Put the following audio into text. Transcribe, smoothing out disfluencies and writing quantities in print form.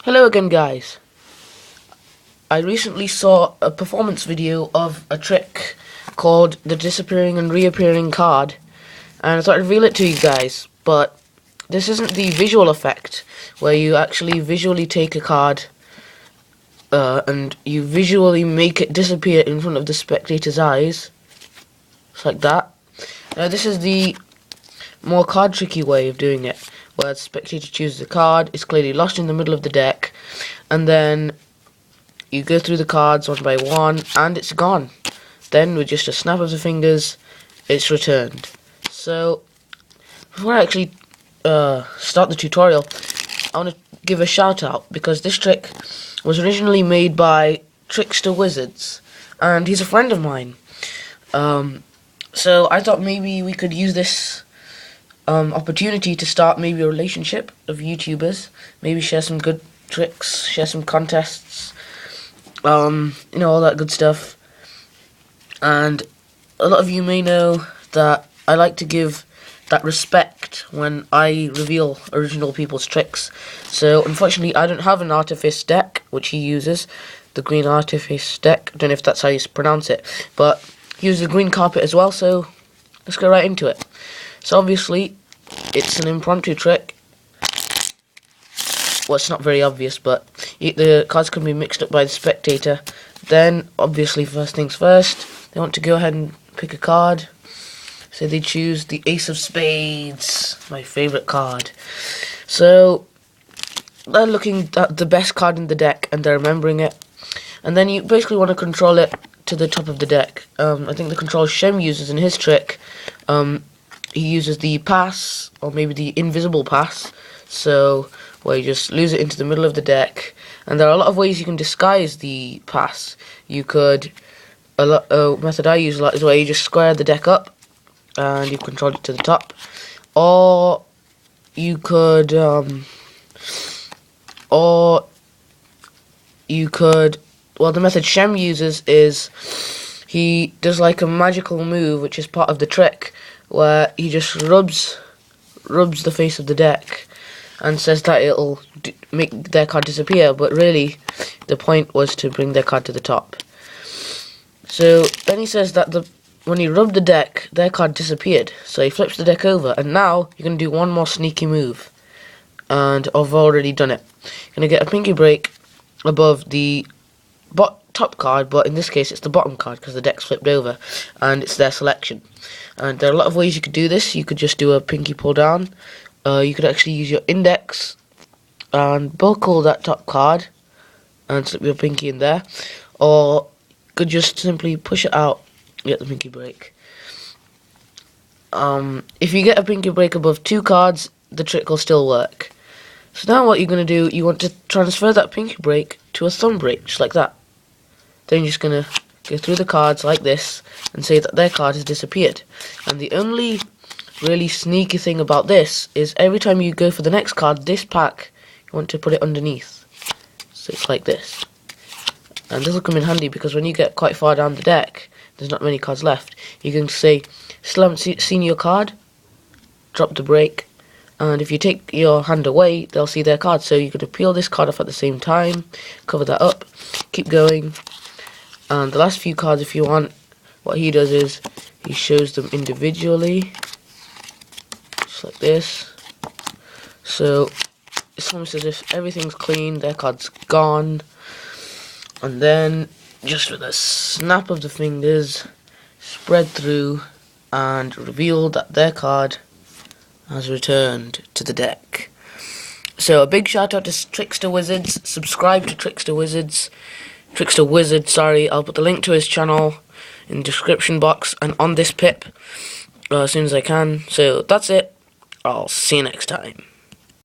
Hello again, guys. I recently saw a performance video of a trick called the Disappearing and Reappearing card, and I thought I'd reveal it to you guys. But this isn't the visual effect where you actually visually take a card and you visually make it disappear in front of the spectator's eyes, just like that. This is the more card tricky way of doing it, where the spectator chooses a card, it's clearly lost in the middle of the deck, and then you go through the cards one by one and it's gone. Then with just a snap of the fingers it's returned. So before I actually start the tutorial, I want to give a shout out because this trick was originally made by Trickster Wizards and he's a friend of mine. So I thought maybe we could use this opportunity to start maybe a relationship of YouTubers, maybe share some good tricks, share some contests, all that good stuff. And a lot of you may know that I like to give that respect when I reveal original people's tricks. So unfortunately I don't have an Artifice deck, which he uses, the green Artifice deck. I don't know if that's how you pronounce it, but he uses the green carpet as well, so let's go right into it. So obviously it's an impromptu trick. Well, it's not very obvious, but the cards can be mixed up by the spectator. Then, obviously, first things first, they want to go ahead and pick a card. So they choose the Ace of Spades, my favourite card. So they're looking at the best card in the deck and they're remembering it. And then you basically want to control it to the top of the deck. I think the control Shem uses in his trick, he uses the pass, or maybe the invisible pass. So where you just lose it into the middle of the deck, and there are a lot of ways you can disguise the pass. You could, a method I use a lot is where you just square the deck up and you control it to the top, or you could, well, the method Shem uses is he does like a magical move, which is part of the trick, where he just rubs the face of the deck and says that it'll make their card disappear, but really the point was to bring their card to the top. So then he says that when he rubbed the deck, their card disappeared. So he flips the deck over, and now you're going to do one more sneaky move, and I've already done it. You're going to get a pinky break above the top card, but in this case it's the bottom card because the deck's flipped over and it's their selection. And there are a lot of ways you could do this. You could just do a pinky pull down. You could actually use your index and buckle that top card and slip your pinky in there, or you could just simply push it out, get the pinky break. If you get a pinky break above 2 cards, the trick will still work. So now what you're going to do, you want to transfer that pinky break to a thumb break, just like that. Then you're just going to go through the cards like this and say that their card has disappeared. And the only really sneaky thing about this is every time you go for the next card, this pack, you want to put it underneath. So it's like this. And this will come in handy because when you get quite far down the deck, there's not many cards left. You can say, still haven't seen your card, drop the break, and if you take your hand away, they'll see their card. So you could peel this card off at the same time, cover that up, keep going. And the last few cards, if you want, what he does is he shows them individually, just like this. So it's almost as if everything's clean, their card's gone, and then just with a snap of the fingers, spread through and reveal that their card has returned to the deck. So a big shout out to Trickster Wizards. Subscribe to Trickster Wizard, sorry. I'll put the link to his channel in the description box and on this pip as soon as I can. So that's it. I'll see you next time.